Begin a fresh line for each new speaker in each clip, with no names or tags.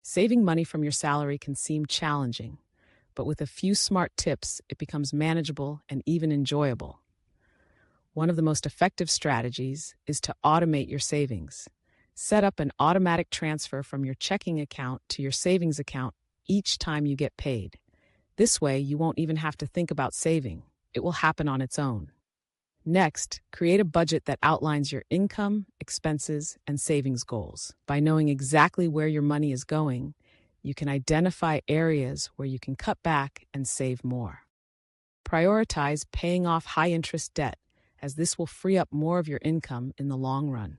Saving money from your salary can seem challenging, but with a few smart tips, it becomes manageable and even enjoyable. One of the most effective strategies is to automate your savings. Set up an automatic transfer from your checking account to your savings account each time you get paid. This way, you won't even have to think about saving. It will happen on its own. Next, create a budget that outlines your income, expenses, and savings goals. By knowing exactly where your money is going, you can identify areas where you can cut back and save more. Prioritize paying off high-interest debt, as this will free up more of your income in the long run.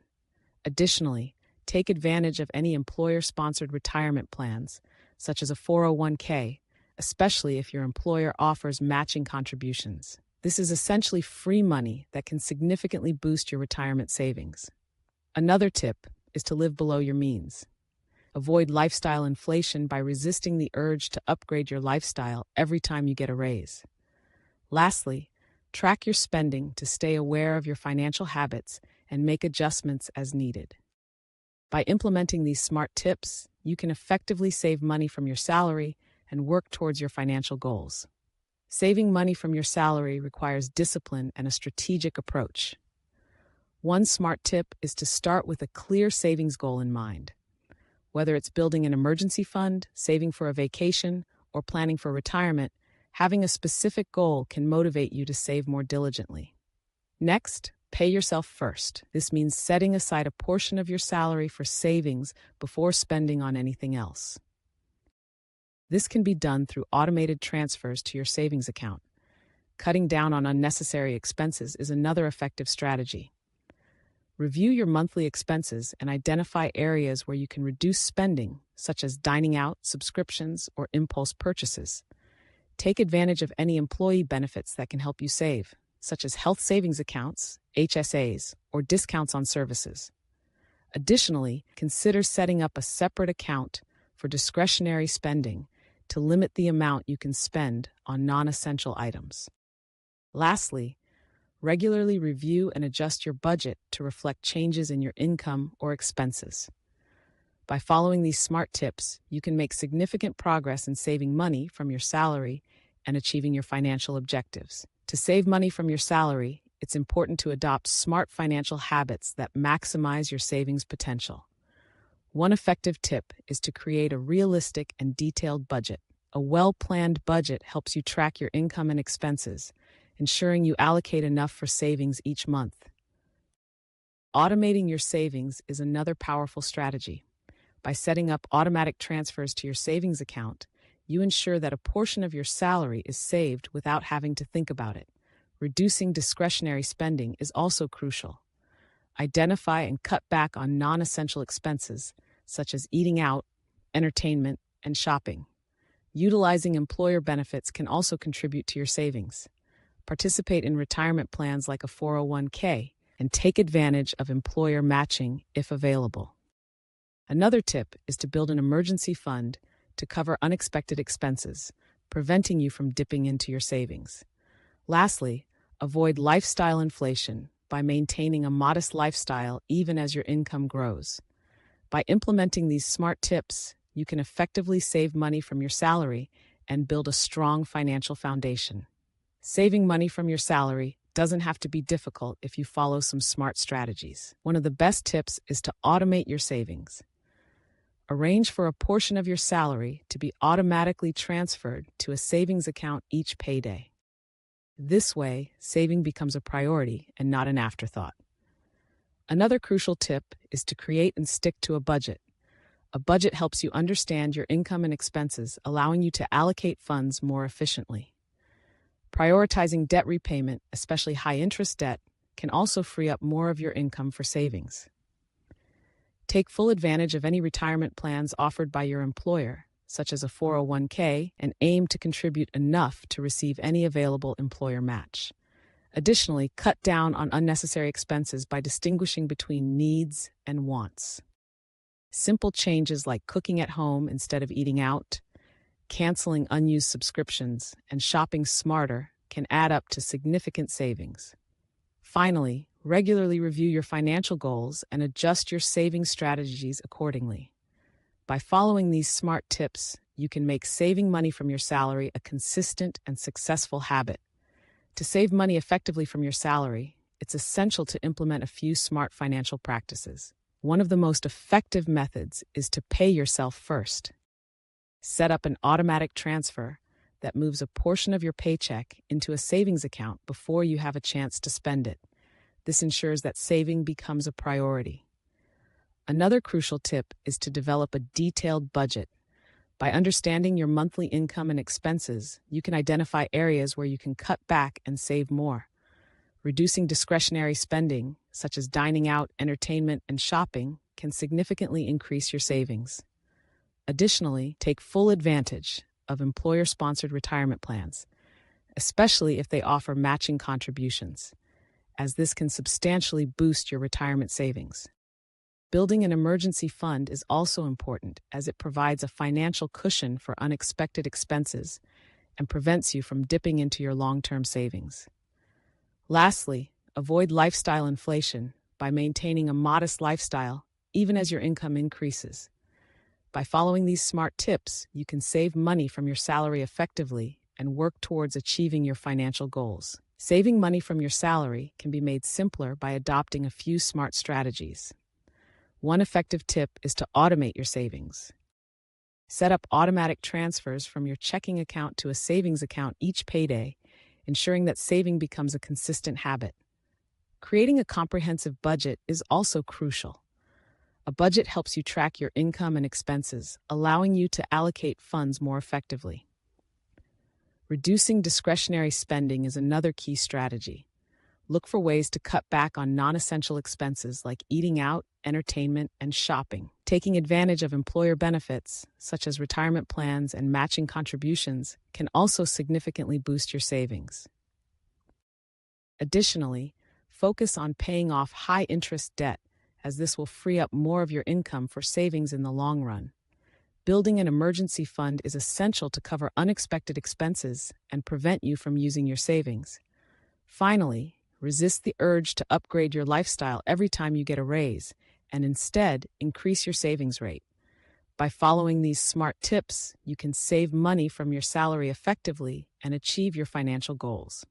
Additionally, take advantage of any employer-sponsored retirement plans, such as a 401k, especially if your employer offers matching contributions. This is essentially free money that can significantly boost your retirement savings. Another tip is to live below your means. Avoid lifestyle inflation by resisting the urge to upgrade your lifestyle every time you get a raise. Lastly, track your spending to stay aware of your financial habits and make adjustments as needed. By implementing these smart tips, you can effectively save money from your salary and work towards your financial goals. Saving money from your salary requires discipline and a strategic approach. One smart tip is to start with a clear savings goal in mind. Whether it's building an emergency fund, saving for a vacation, or planning for retirement, having a specific goal can motivate you to save more diligently. Next, pay yourself first. This means setting aside a portion of your salary for savings before spending on anything else. This can be done through automated transfers to your savings account. Cutting down on unnecessary expenses is another effective strategy. Review your monthly expenses and identify areas where you can reduce spending, such as dining out, subscriptions, or impulse purchases. Take advantage of any employee benefits that can help you save, such as health savings accounts, HSAs, or discounts on services. Additionally, consider setting up a separate account for discretionary spending to limit the amount you can spend on non-essential items. Lastly, regularly review and adjust your budget to reflect changes in your income or expenses. By following these smart tips, you can make significant progress in saving money from your salary and achieving your financial objectives. To save money from your salary, it's important to adopt smart financial habits that maximize your savings potential. One effective tip is to create a realistic and detailed budget. A well-planned budget helps you track your income and expenses, ensuring you allocate enough for savings each month. Automating your savings is another powerful strategy. By setting up automatic transfers to your savings account, you ensure that a portion of your salary is saved without having to think about it. Reducing discretionary spending is also crucial. Identify and cut back on non-essential expenses, such as eating out, entertainment, and shopping. Utilizing employer benefits can also contribute to your savings. Participate in retirement plans like a 401k and take advantage of employer matching if available. Another tip is to build an emergency fund to cover unexpected expenses, preventing you from dipping into your savings. Lastly, avoid lifestyle inflation by maintaining a modest lifestyle even as your income grows. By implementing these smart tips, you can effectively save money from your salary and build a strong financial foundation. Saving money from your salary doesn't have to be difficult if you follow some smart strategies. One of the best tips is to automate your savings. Arrange for a portion of your salary to be automatically transferred to a savings account each payday. This way, saving becomes a priority and not an afterthought. Another crucial tip is to create and stick to a budget. A budget helps you understand your income and expenses, allowing you to allocate funds more efficiently. Prioritizing debt repayment, especially high-interest debt, can also free up more of your income for savings. Take full advantage of any retirement plans offered by your employer, such as a 401k, and aim to contribute enough to receive any available employer match. Additionally, cut down on unnecessary expenses by distinguishing between needs and wants. Simple changes like cooking at home instead of eating out, canceling unused subscriptions, and shopping smarter can add up to significant savings. Finally, regularly review your financial goals and adjust your saving strategies accordingly. By following these smart tips, you can make saving money from your salary a consistent and successful habit. To save money effectively from your salary, it's essential to implement a few smart financial practices. One of the most effective methods is to pay yourself first. Set up an automatic transfer that moves a portion of your paycheck into a savings account before you have a chance to spend it. This ensures that saving becomes a priority. Another crucial tip is to develop a detailed budget. By understanding your monthly income and expenses, you can identify areas where you can cut back and save more. Reducing discretionary spending, such as dining out, entertainment, and shopping, can significantly increase your savings. Additionally, take full advantage of employer-sponsored retirement plans, especially if they offer matching contributions, as this can substantially boost your retirement savings. Building an emergency fund is also important, as it provides a financial cushion for unexpected expenses and prevents you from dipping into your long-term savings. Lastly, avoid lifestyle inflation by maintaining a modest lifestyle even as your income increases. By following these smart tips, you can save money from your salary effectively and work towards achieving your financial goals. Saving money from your salary can be made simpler by adopting a few smart strategies. One effective tip is to automate your savings. Set up automatic transfers from your checking account to a savings account each payday, ensuring that saving becomes a consistent habit. Creating a comprehensive budget is also crucial. A budget helps you track your income and expenses, allowing you to allocate funds more effectively. Reducing discretionary spending is another key strategy. Look for ways to cut back on non-essential expenses like eating out, entertainment, and shopping. Taking advantage of employer benefits, such as retirement plans and matching contributions, can also significantly boost your savings. Additionally, focus on paying off high-interest debt, as this will free up more of your income for savings in the long run. Building an emergency fund is essential to cover unexpected expenses and prevent you from using your savings. Finally, resist the urge to upgrade your lifestyle every time you get a raise, and instead increase your savings rate. By following these smart tips, you can save money from your salary effectively and achieve your financial goals.